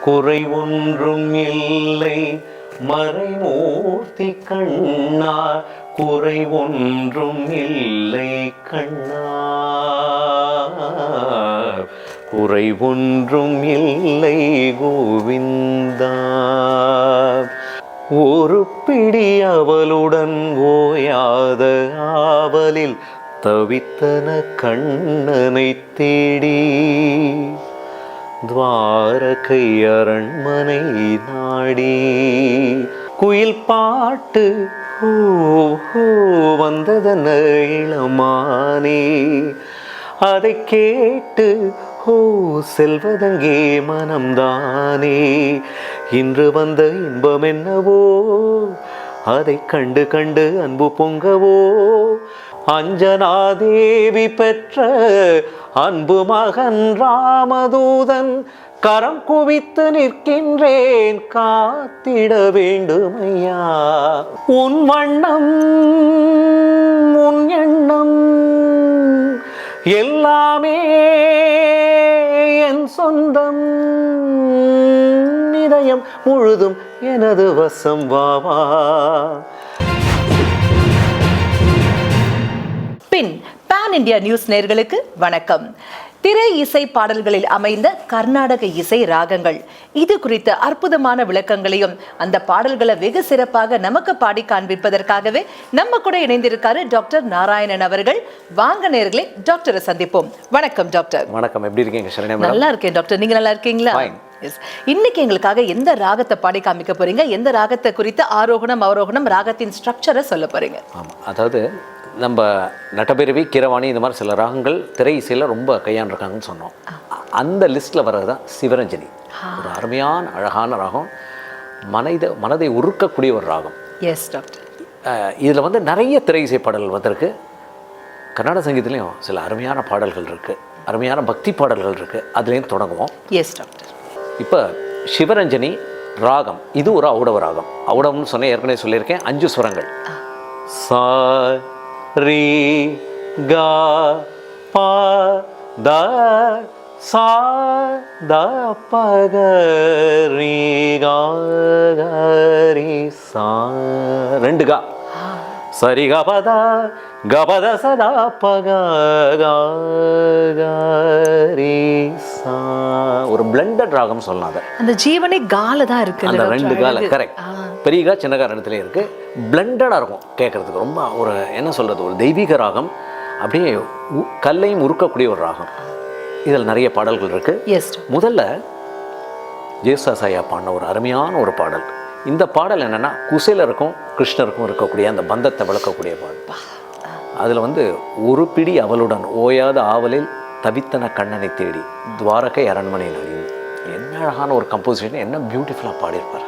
குறை ஒன்றும் இல்லை மறைமூர்த்தி கண்ணா, குறை ஒன்றும் இல்லை கண்ணா, குறை ஒன்றும் இல்லை கோவிந்தா. ஒரு பிடி அவளுடன் ஓயாத ஆவலில் தவித்தன கண்ணனை தேடி, துவாரகை அரண்மனை நாடி. குயில் பாட்டு ஹூ ஹூ வந்ததன இளமானே, அதை கேட்டு ஹோ செல்வதங்கே மனம்தானே. இன்று வந்த இன்பம் என்னவோ, அதை கண்டு கண்டு அன்பு பொங்கவோ. அஞ்சனாதேவி பெற்ற அன்பு மகன் ராமதூதன், கரம் குவித்து நிற்கின்றேன் காத்திட வேண்டுமையா. உன் வண்ணம் உன் எண்ணம் எல்லாமே என் சொந்தம், இதயம் முழுதும் எனது வசம் வாவா. பின் பான் இந்தியா நியூஸ் நேயர்களுக்கு வணக்கம். திரை இசை பாடல்களில் அமைந்த கர்நாடக இசை ராகங்கள், இது குறித்த அற்புதமான விளக்கங்களையும் அந்த பாடல்களை வெகு சிறப்பாக நமக்கு பாடி காண்பிப்பதற்காகவே நம்ம கூட இணைந்திருக்காரு டாக்டர் நாராயணன் அவர்கள். வாங்க நேயர்களே, டாக்டரை சந்திப்போம். வணக்கம் டாக்டர். வணக்கம், எப்படி இருக்கீங்க சரண்யா? நல்லா இருக்கேன் டாக்டர், நீங்க நல்லா இருக்கீங்களா? இன்னைக்கு எங்களுக்காக எந்த ராகத்தை பாடி காமிக்க போறீங்க? எந்த ராகத்தை குறித்து ஆரோகணம் அவரோகணம் ராகத்தின் ஸ்ட்ரக்சரை சொல்ல போறீங்க? ஆமாம், அதாவது நம்ம நட்டபைரவி, கீரவாணி இந்த மாதிரி சில ராகங்கள் திரை இசையில் ரொம்ப கையாண்டிருக்காங்கன்னு சொன்னோம். அந்த லிஸ்ட்டில் வர்றது தான் சிவரஞ்சனி. ஒரு அருமையான அழகான ராகம், மனதை உருக்கக்கூடிய ஒரு ராகம். Yes doctor. இதில் வந்து நிறைய திரை இசை பாடல்கள் வந்திருக்கு. கர்நாடக சங்கீதத்துலேயும் சில அருமையான பாடல்கள் இருக்குது, அருமையான பக்தி பாடல்கள் இருக்குது. அதுலேயும் தொடங்குவோம். Yes doctor. இப்போ சிவரஞ்சனி ராகம், இது ஒரு ஔடவ ராகம். ஔடவம்னு சொன்னேன், ஏற்கனவே சொல்லியிருக்கேன். 5 சுரங்கள். சா ரீ கா பா த சா த ப க ரீ கா க ரீ சா. 2 கா. சரி க ப த க ப த ச த ப க க க ரீ சா. ஒரு பிளண்டட் ராகம் சொல்லலாம். அதை அந்த ஜீவனே கால தான் இருக்கு. அந்த 2 கால கரெக்ட். பெரிய கா சின்ன கா ரெண்டுத்துலேயும் இருக்குது. பிளண்டடாக இருக்கும் கேட்குறதுக்கு. ரொம்ப ஒரு என்ன சொல்கிறது, ஒரு தெய்வீக ராகம், அப்படியே கல்லையும் உருக்கக்கூடிய ஒரு ராகம். இதில் நிறைய பாடல்கள் இருக்குது. முதல்ல ஜேசுதாஸ் ஐயா பாடின ஒரு அருமையான ஒரு பாடல். இந்த பாடல் என்னென்னா, குசேலருக்கும் கிருஷ்ணருக்கும் இருக்கக்கூடிய அந்த பந்தத்தை விளக்கக்கூடிய பாடல். அதில் வந்து ஒரு பிடி அவளுடன் ஓயாத ஆவலில் தவித்தன கண்ணனை தேடி, துவாரகை அரண்மனை நடி. என்ன அழகான ஒரு கம்போசிஷன், என்ன பியூட்டிஃபுல்லாக பாடியிருப்பார்.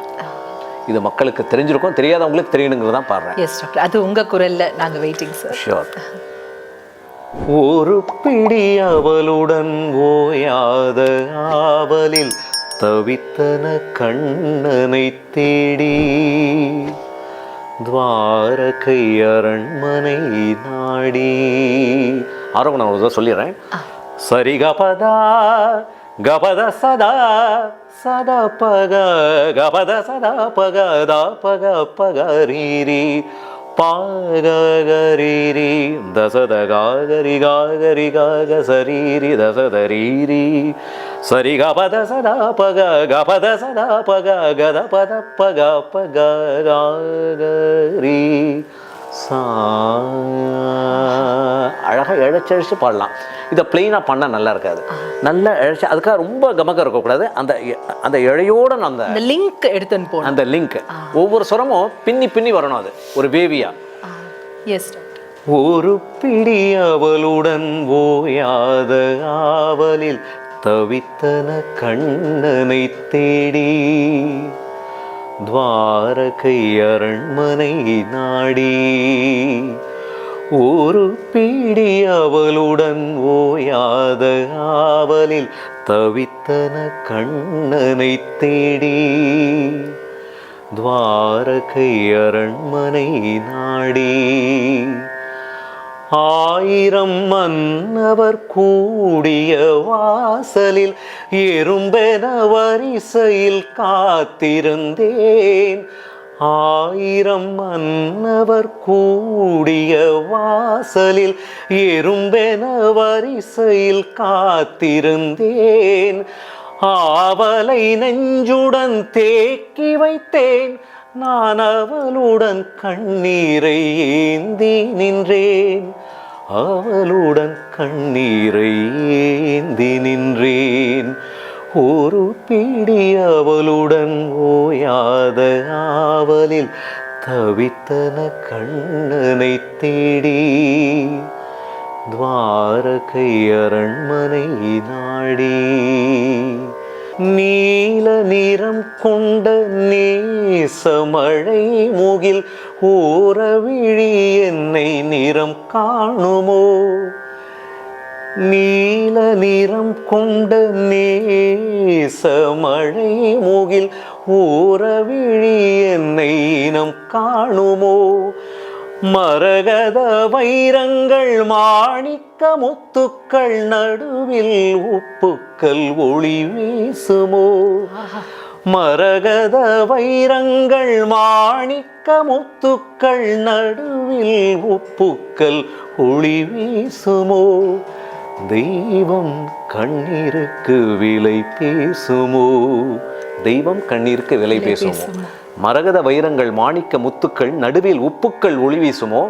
இது மக்களுக்கு தெரிஞ்சிருக்கும், தெரியாதவங்களுக்கு தெரியணுங்கிறது தான் பாடுறேன். எஸ் டாக்டர், அது உங்க குரல்ல நாங்க வெயிட்டிங் சார். ஷூர். ஒரு பிடி அவளுடன் ஓயாத ஆவலில் தவித்தன கண்ணனை தேடி, துவாரகை அரண்மனை நாடி. ஆரோகணம் அவ்வளோதான் சொல்லிடுறேன். சரி கபதா கபத சதா சதா பக கபத சதா பக தா பக பக ரீரி பாகரீரி தசத காகரி காகரி காக சரீரி தசத ரீரி சரி கபத சதா பக கபத சதா பக கத பத பக பக காகரி சா. அழகாக இழைச்சழிச்சு பாடலாம். இதை பிளெயினாக பண்ணால் நல்லா இருக்காது. நல்லா இழைச்சி, அதுக்காக ரொம்ப கமக்கம் இருக்கக்கூடாது. அந்த அந்த இழையோட அந்த லிங்க் எடுத்துன்னு போகணும். அந்த லிங்க் ஒவ்வொரு சுரமும் பின்னி பின்னி வரணும். அது ஒரு வேவியா. ஒரு பிடி அவளுடன் ஓயாத ஆவலில் தவித்தன கண்ணனை தேடி, துவாரகை அரண்மனை நாடி. ஒரு பிடி அவளுடன் ஓயாத ஆவலில் தவித்தன கண்ணனை தேடி, துவாரகை அரண்மனை நாடி. ஆயிரம் மன்னவர் கூடிய வாசலில் எறும்பென வரிசையில் காத்திருந்தேன். ஆயிரம் மன்னவர் கூடிய வாசலில் எறும்பென வரிசையில் காத்திருந்தேன். ஆவலை நெஞ்சுடன் தேக்கி வைத்தேன். நான் அவளுடன் கண்ணீரை ஏந்தி நின்றேன். அவளுடன் கண்ணீரை ஏந்தி நின்றேன். ஒரு பிடி அவளுடன் ஓயாத ஆவலில் தவித்தன கண்ணனை தேடி. துவாரகை அரண்மனை நாடி. நீல நிறம் கொண்ட நேசமழை முகில் ஓரவிழி என்னை நிறம் காணுமோ. நீல நிறம் கொண்ட நேசமழை முகில் ஓரவிழி என்னை இனம் காணுமோ. மரகத வைரங்கள் மாணிக்க முத்துக்கள் நடுவில் உப்புக்கள் ஒளி வீசுமோ. மரகத வைரங்கள் மாணிக்க முத்துக்கள் நடுவில் உப்புக்கள் ஒளி வீசுமோ. தெய்வம் கண்ணீருக்கு விலை பேசுமோ. தெய்வம் கண்ணீருக்கு விலை பேசுமோ. மரகத வைரங்கள் மாணிக்க முத்துக்கள் நடுவில் உப்புக்கள் ஒளி வீசுமோ.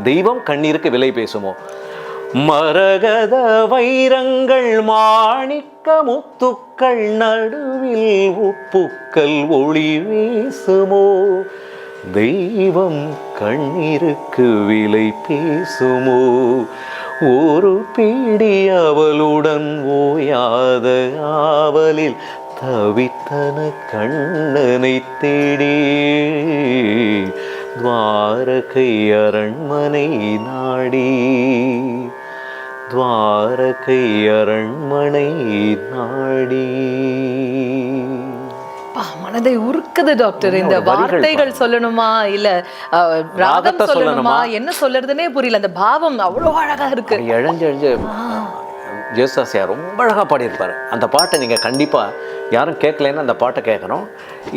தெய்வம் கண்ணீருக்கு விலை பேசுமோ. மரகத வைரங்கள் மாணிக்க முத்துக்கள் நடுவில் உப்புக்கள் ஒளி வீசுமோ. தெய்வம் கண்ணீருக்கு விலை பேசுமோ. ஒரு பிடி அவளுடன் ஓயாத ஆவலில் தவித்தன கண்ணனை தேடி. துவாரகை அரண்மனை நாடி. துவாரகை அரண்மனை நாடி. மனதை உருக்குது டாக்டர். இந்த வார்த்தைகள் சொல்லணுமா இல்ல ராகம் சொல்லணுமா என்ன சொல்றதுன்னே புரியல. அந்த பாவம் அவ்வளோ அழகா இருக்கு. இழஞ்சு ஜேசுதாஸ் ரொம்ப அழகாக பாடியிருப்பார். அந்த பாட்டை நீங்கள் கண்டிப்பாக யாரும் கேட்கலன்னா அந்த பாட்டை கேட்கணும்.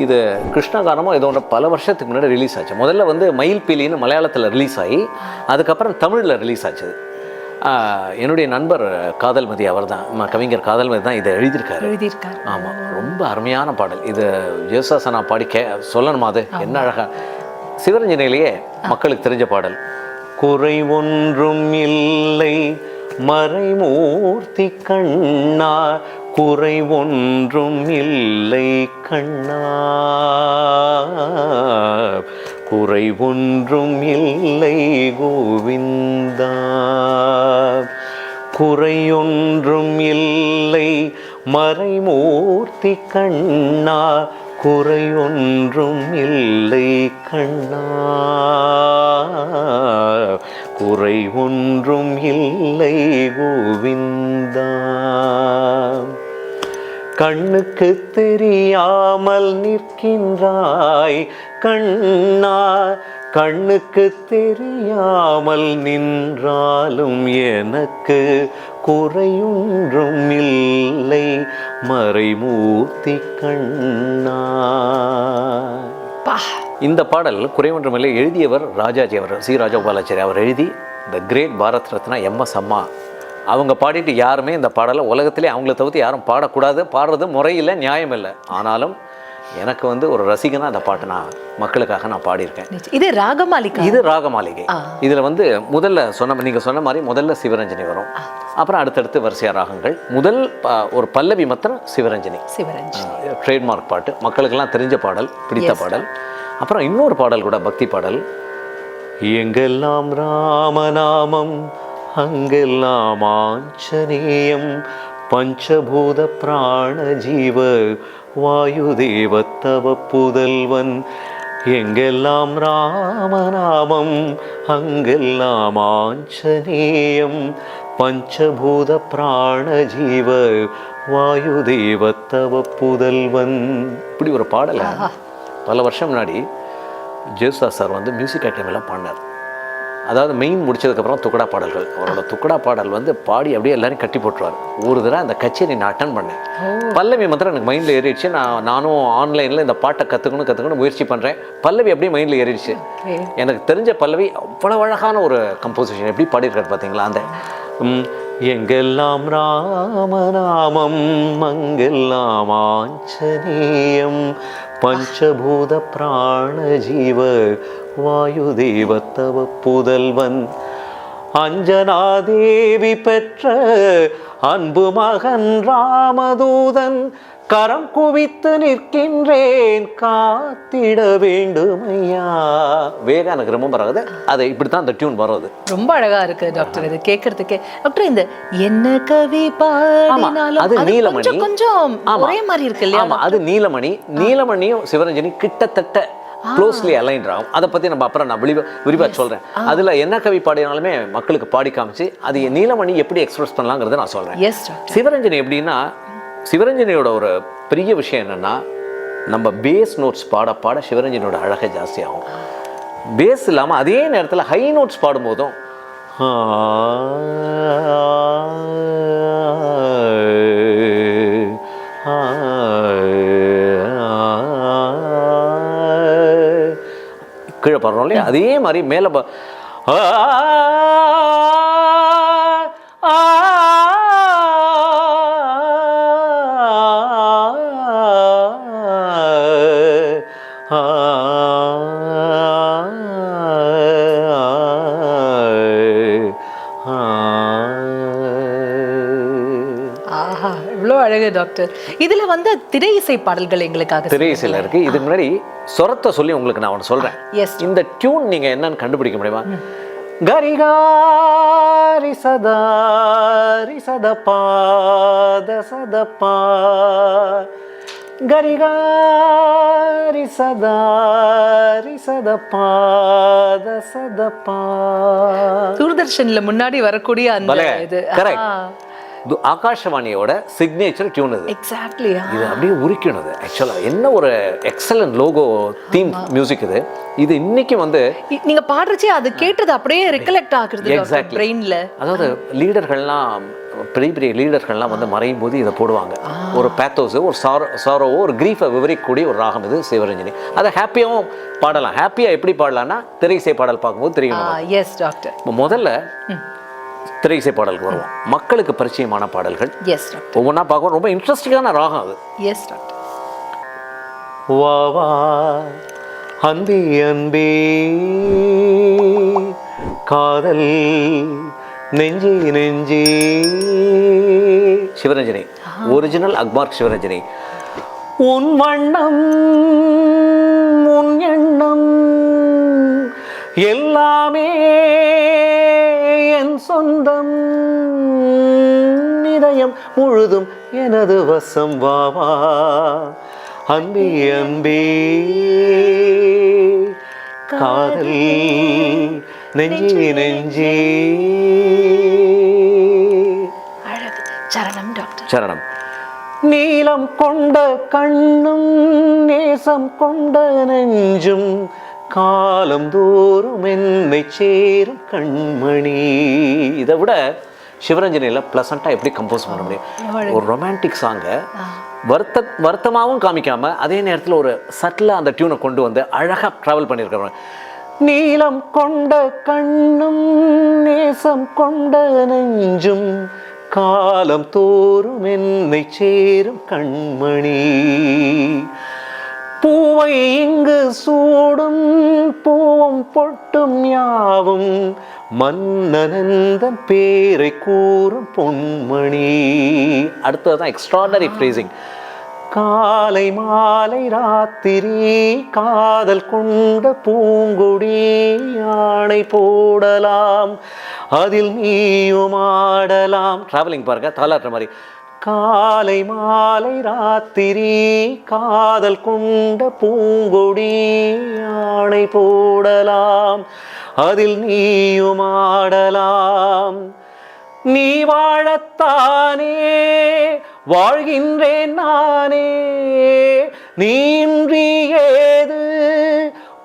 இது கிருஷ்ணகானமும் இதோட பல வருஷத்துக்கு முன்னாடி ரிலீஸ் ஆச்சு. முதல்ல வந்து மயில் பீலின்னு மலையாளத்தில் ரிலீஸ் ஆகி அதுக்கப்புறம் தமிழில் ரிலீஸ் ஆச்சு. என்னுடைய நண்பர் காதல்மதி அவர் தான், கவிஞர் காதல்மதி தான் இதை எழுதியிருக்காரு. ஆமாம், ரொம்ப அருமையான பாடல் இது. ஜேசுதாஸ் நான் பாடி சொல்லணுமா? அது என்ன அழகா சிவரஞ்சனிலேயே மக்களுக்கு தெரிஞ்ச பாடல். குறை ஒன்றும் இல்லை மறைமூர்த்தி கண்ணா, குறை ஒன்றும் இல்லை கண்ணா, குறை ஒன்றும் இல்லை கோவிந்தா, குறையொன்றும் இல்லை மறைமூர்த்தி கண்ணா, குறையொன்றும் இல்லை கண்ணா, குறை ஒன்றும் இல்லை கோவிந்தா. கண்ணுக்கு தெரியாமல் நிற்கின்றாய் கண்ணா, கண்ணுக்கு தெரியாமல் நின்றாலும் எனக்கு குறையொன்றும் இல்லை மறைமூர்த்தி கண்ணா. இந்த பாடல் குறைவொன்றுமில்லை எழுதியவர் ராஜாஜி அவர், சி ராஜகோபாலாச்சாரி அவர் எழுதி the great Bharat Ratna MS அம்மா அவங்க பாடிட்டு யாருமே இந்த பாடலை உலகத்திலே அவங்கள தவிர்த்து யாரும் பாடக்கூடாது, பாடுறது முறையில் நியாயம் இல்லை. ஆனாலும் எனக்கு வந்து ஒரு ரசிகனா அந்த பாட்டு நான் மக்களுக்காக நான் பாடியிருக்கேன். இது ராகமாலிகை, இது ராகமாலிகை. இதில் வந்து முதல்ல நீங்கள் சொன்ன மாதிரி முதல்ல சிவரஞ்சனி வரும், அப்புறம் அடுத்தடுத்து வரிசையா ராகங்கள். முதல் ஒரு பல்லவி மாத்திரம் சிவரஞ்சனி, ட்ரேட்மார்க் பாட்டு, மக்களுக்கெல்லாம் தெரிஞ்ச பாடல், பிடித்த பாடல். அப்புறம் இன்னொரு பாடல் கூட பக்தி பாடல். எங்கெல்லாம் ராமநாமம் அங்கெல்லாம் ஆஞ்சநேயம், பஞ்சபூத பிராண ஜீவ வாயுதேவத்தவ புதல்வன். எங்கெல்லாம் ராமநாமம் அங்கெல்லாம் ஆஞ்சநேயம், பஞ்சபூத பிராண ஜீவ வாயுதேவத்தவ புதல்வன். இப்படி ஒரு பாடலை பல வருஷம் முன்னாடி ஜேசுதாஸ் சார் வந்து மியூசிக் அகாடமியில் பாடினார். அதாவது மெயின் முடிச்சதுக்கப்புறம் துக்கடா பாடல்கள். அவரோட துக்கடா பாடல் வந்து பாடி அப்படியே எல்லாரும் கட்டி போட்டுருவார். ஒரு தடவை அந்த கச்சேரி நான் அட்டன் பண்ணேன். பல்லவி மாத்திரம் எனக்கு மைண்டில் ஏறிடுச்சு. நானும் ஆன்லைனில் இந்த பாட்டை கற்றுக்கணும் முயற்சி பண்ணுறேன். பல்லவி அப்படியே மைண்டில் ஏறிடுச்சு. எனக்கு தெரிஞ்ச பல்லவி அவ்வளோ அழகான ஒரு கம்போசிஷன். எப்படி பாடியிருக்காரு பார்த்தீங்களா? அந்த எங்கெல்லாம் ராமநாமம் அங்கெல்லாம் ஆஞ்சநேயம் பஞ்சபூத பிராண ஜீவ வாயு தேவத்தவ புதல்வன் அஞ்சனாதேவி பெற்ற அன்பு மகன் ராமதூதன் கரம் குவித்து நிற்கின்றேன் காத்திட வேண்டுமையா. வேக எனக்கு ரொம்ப வராது. அது இப்படித்தான் அந்த டியூன் வர்றது. ரொம்ப அழகா இருக்கு டாக்டர். இது கேட்கறதுக்கே டாக்டர் இந்த என்ன கவி பாடினாலும் அது நீலமணி கொஞ்சம் ஒரே மாதிரி இருக்கு இல்லையா? ஆமா, அது நீலமணியும் சிவரஞ்சனி கிட்டத்தட்ட க்ளோஸ்லி அலைன்ட் ஆகும். அதை பத்தி நம்ம அப்புறம் நான் விரிவா சொல்றேன். அதுல என்ன கவி பாடினாலுமே மக்களுக்கு பாடி காமிச்சு அது நீலமணி எப்படி எக்ஸ்பிரஸ் பண்ணலாங்கிறத நான் சொல்றேன். சிவரஞ்சனி எப்படின்னா, சிவரஞ்சனியோட ஒரு பெரிய விஷயம் என்னன்னா, நம்ம பேஸ் நோட்ஸ் பாட பாட சிவரஞ்சனியோட அழகை ஜாஸ்தியாகும். பேஸ் இல்லாமல் அதே நேரத்தில் ஹை நோட்ஸ் பாடும்போதும் கீழே பாடுறோம் இல்லையா, அதே மாதிரி மேலே டாக்டர். இதுல வந்து திரை இசை பாடல்கள் எங்களுக்காக திரை இசையில இருக்கு. இதுக்கு முன்னாடி சொரத்தை சொல்லி உங்களுக்கு நான் ஒன்று சொல்றேன். இந்த டியூன் நீங்க என்னன்னு கண்டுபிடிக்க முடியுமா? கரிகாரி சதாரி சதபாத சதபா கரிகாரி சதாரி சதபாத சதபா. தூர்தர்ஷன்ல முன்னாடி வரக்கூடிய அந்த இது கரெக்ட். ஆகாஷவாணியோட சிக்னேச்சர் டியூன் இது. எக்ஸாக்ட்லி. இது அப்படியே உரிக்கணுது. ஆக்சுவலாக என்ன ஒரு எக்ஸலன்ட் லோகோ தீம் மியூசிக் இது. இது இன்னைக்கு வந்து நீங்க பாடுறச்சே அது கேட்டது அப்படியே ரிகலெக்ட் ஆகுது எக்ஸாக்ட்லி பிரெயின்ல. அதாவது லீடர்கள்லாம் பெரிய பெரிய லீடர்கள்லாம் வந்து மறையும் போது இதை போடுவாங்க. ஒரு பேத்தோஸ், ஒரு சாரோவோ, ஒரு கிரீஃபை விவரிக்கக்கூடிய ஒரு ராகம் இது சிவரஞ்சனி. அதை ஹாப்பியாகவும் பாடலாம். ஹாப்பியாக எப்படி பாடலாம்னா திரை இசை பாடல் பார்க்கும்போது தெரியும். Yes doctor. முதல்ல திரை இசை பாடலுக்கு வருவோம். மக்களுக்கு பரிச்சயமான பாடல்கள் ஒவ்வொன்றா பார்க்க ரொம்ப இன்ட்ரெஸ்டிங்கான ராகம் அது. Yes doctor. வா வா அன்பே அன்பே காதல் நெஞ்சே நெஞ்சே. சிவரஞ்சனி, ஒரிஜினல் அக்மார்க் சிவரஞ்சனி. உன் வண்ணம் உன் எண்ணம் எல்லாமே என் சொந்தம், இதயம் முழுதும் எனது வசம். வாவா அன்பே அன்பே காதல் நெஞ்சே நெஞ்சே. சரணம் டாக்டர். சரணம். நீலம் கொண்ட கண்ணும் நேசம் கொண்ட நெஞ்சும் காலம் தோறும் என்னை சேரும் கண்மணி. இதை விட சிவரஞ்சனியில் ப்ளசண்ட்டாக எப்படி கம்போஸ் பண்ண முடியும்? ஒரு ரொமான்டிக் சாங்கை வருத்தமாகவும் காமிக்காமல் அதே நேரத்தில் ஒரு சட்டிலாக அந்த டியூனை கொண்டு வந்து அழகாக ட்ராவல் பண்ணியிருக்கிறவங்க. நீலம் கொண்ட கண்ணும் நேசம் கொண்ட நெஞ்சும் காலம் தோறும் என்னை சேரும் கண்மணி. பூவை இங்கு சூடும் பூவும் பொட்டும் யாவும் மன்னனந்தன் பேரை கூறும் பொன்மணி. அடுத்ததுதான் எக்ஸ்ட்ராடனரி ஃப்ரேசிங். காலை மாலை ராத்திரி காதல் கொண்ட பூங்கொடி யானை போடலாம் அதில் நீயும் ஆடலாம். டிராவலிங் பாருங்க, தாலாட்டுற மாதிரி. காலை மாலை ராத்திரி காதல் கொண்ட பூங்கொடி யானை போடலாம் அதில் நீயும் ஆடலாம். நீ வாழத்தானே வாழ்கின்றேன் நானே, நீன்றி ஏது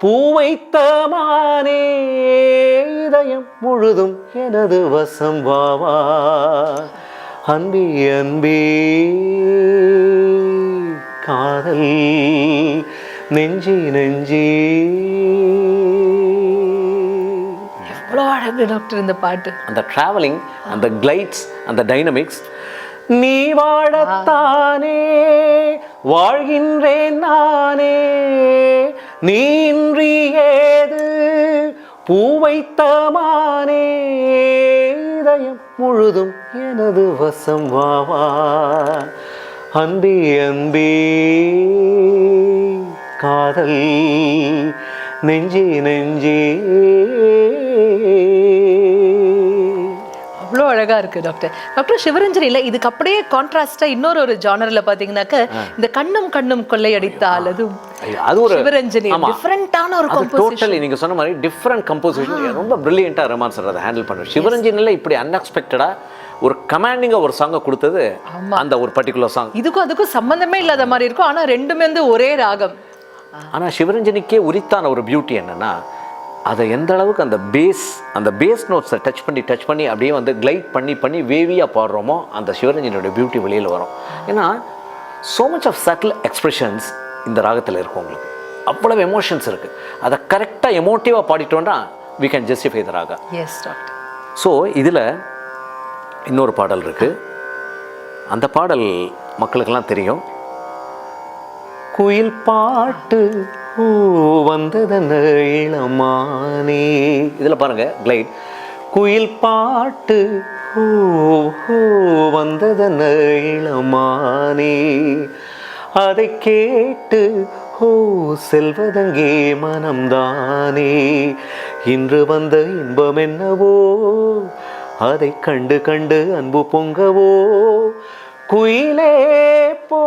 பூவைத்தமானே இதயம் முழுதும் எனது வசம் வாவா அன்பே அன்பே காதல் நெஞ்சே நெஞ்சே. எவ்வளோ அழகு டாக்டர் இந்த பாட்டு. அந்த டிராவலிங், அந்த கிளைட்ஸ், அந்த டைனமிக்ஸ். நீ வாழத்தானே வாழ்கின்றேன் நானே, நீ இன்றி ஏது பூ வைத்தமானே, இதயம் முழுதும் எனது வசம் வாவா அன்பே அன்பே காதல் நெஞ்சே நெஞ்சே. அவ்வளோ அழகா இருக்கு டாக்டர். டாக்டர் சிவரஞ்சனில இதுக்கு அப்படியே கான்ட்ராஸ்டா இன்னொரு ஜானர்ல பாத்தீங்கன்னாக்க இந்த கண்ணும் கண்ணும் கொள்ளையடித்தால் அது ஒரு சிவரஞ்சனி டிஃபரெண்டான ஒரு கம்போசிஷன். டோட்டலி நீங்க சொன்ன மாதிரி டிஃபரெண்ட் கம்போசிஷன். ரொம்ப பிரில்லியண்டா ரஹ்மான் சார் அதை ஹேண்டில் பண்றாரு. சிவரஞ்சனில இப்படி அன்எக்ஸ்பெக்டடா ஒரு கமாண்டிங்கா ஒரு சாங்கை கொடுத்தது அந்த ஒரு பர்டிகுலர் சாங். இதுக்கும் அதுக்கும் சம்பந்தமே இல்லாத மாதிரி இருக்கும், ஆனா ரெண்டுமே வந்து ஒரே ராகம். ஆனா சிவரஞ்சனிக்கே உரித்தான ஒரு பியூட்டி என்னன்னா, அதை எந்த அளவுக்கு அந்த பேஸ் நோட்ஸை டச் பண்ணி அப்படியே வந்து கிளைட் பண்ணி வேவியாக பாடுறோமோ அந்த சிவரஞ்சனியோட பியூட்டி வெளியில் வரும். ஏன்னா so much of subtle expressions இந்த ராகத்தில் இருக்கும். உங்களுக்கு அவ்வளவு எமோஷன்ஸ் இருக்குது. அதை கரெக்டாக எமோட்டிவாக பாடிட்டோன்னா we can justify the raga. Yes doctor. ஸோ இதில் இன்னொரு பாடல் இருக்குது. அந்த பாடல் மக்களுக்கெல்லாம் தெரியும். குயில் பாட்டு ஓ வந்ததன இளமானே. இதில் பாருங்க கிளைட். குயில் பாட்டு ஓ வந்ததன இளமானே, அதை கேட்டு ஓ செல்வதங்கே மனம்தானே, இன்று வந்த இன்பம் என்னவோ அதை கண்டு கண்டு அன்பு பொங்கவோ, குயிலே போ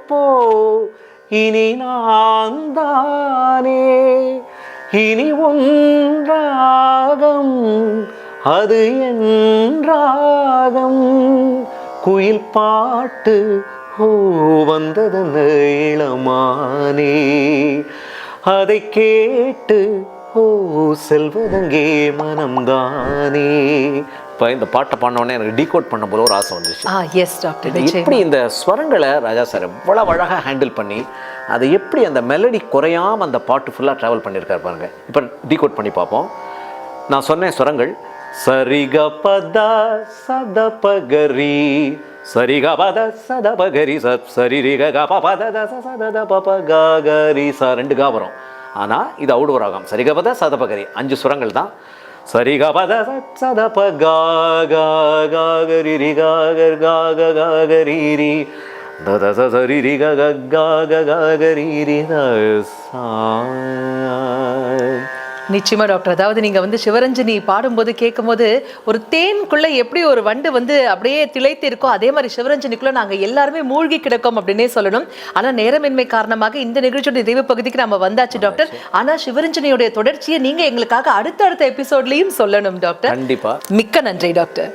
போ இனி நான் தானே, இனி ஒன்றாகம் அது என்றாகம், குயில் பாட்டு ஓ வந்ததன இளமானே, அதை கேட்டு ஓ செல்வதங்கே மனம்தானே. இப்போ இந்த பாட்டை பாடினோடனே எனக்கு டீகோட் பண்ண போல ஒரு ஆசை வந்துச்சு. Yes doctor. எப்படி இந்த ஸ்வரங்களை ராஜா சார் எவ்வளவு அழகாக ஹேண்டில் பண்ணி அதை எப்படி அந்த மெலடி குறையாமல் அந்த பாட்டு ஃபுல்லாக ட்ராவல் பண்ணியிருக்காரு பாருங்க. இப்போ டீகோட் பண்ணி பார்ப்போம். நான் சொன்னேன் ஸ்வரங்கள் சரிக பத சத பகரி, சரிக பத சத பகரி சரிக பத சத பகரி ச, ரெண்டு கா வரும். ஆனால் இது அவுட் ராகம். சரிக பத சத பகரி 5 சுரங்கள் தான். சரிக பத சத பகரி ரி காகர் காக காகரி ரி தத சரி ரி கக காக காகரி ரி சா. நிச்சயமா டாக்டர். அதாவது நீங்க வந்து சிவரஞ்சனி பாடும்போது கேட்கும்போது ஒரு தேன்குள்ள எப்படி ஒரு வண்டு வந்து அப்படியே திளைத்து இருக்கோ அதே மாதிரி சிவரஞ்சனிக்குள்ள நாங்க எல்லாருமே மூழ்கி கிடக்கோம் அப்படின்னே சொல்லணும். ஆனா நேரமின்மை காரணமாக இந்த நிகழ்ச்சியோட நிறைவு பகுதிக்கு நம்ம வந்தாச்சு டாக்டர். ஆனா சிவரஞ்சனியோட தொடர்ச்சியை நீங்க எங்களுக்காக அடுத்தடுத்த எபிசோட்லயும் சொல்லணும் டாக்டர். கண்டிப்பா. மிக்க நன்றி டாக்டர்.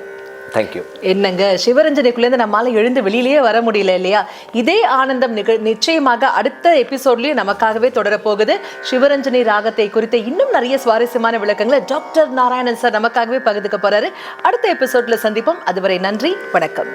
தேங்க்யூ. என்னங்க சிவரஞ்சனிக்குள்ளேருந்து நம்மளால எழுந்து வெளியிலேயே வர முடியல இல்லையா? இதே ஆனந்தம் நிச்சயமாக அடுத்த எபிசோட்லயும் நமக்காகவே தொடர போகுது. சிவரஞ்சனி ராகத்தை குறித்த இன்னும் நிறைய சுவாரஸ்யமான விளக்கங்களை டாக்டர் நாராயணன் சார் நமக்காகவே பகிர்ந்துக்க போறாரு. அடுத்த எபிசோட்ல சந்திப்போம். அதுவரை நன்றி, வணக்கம்.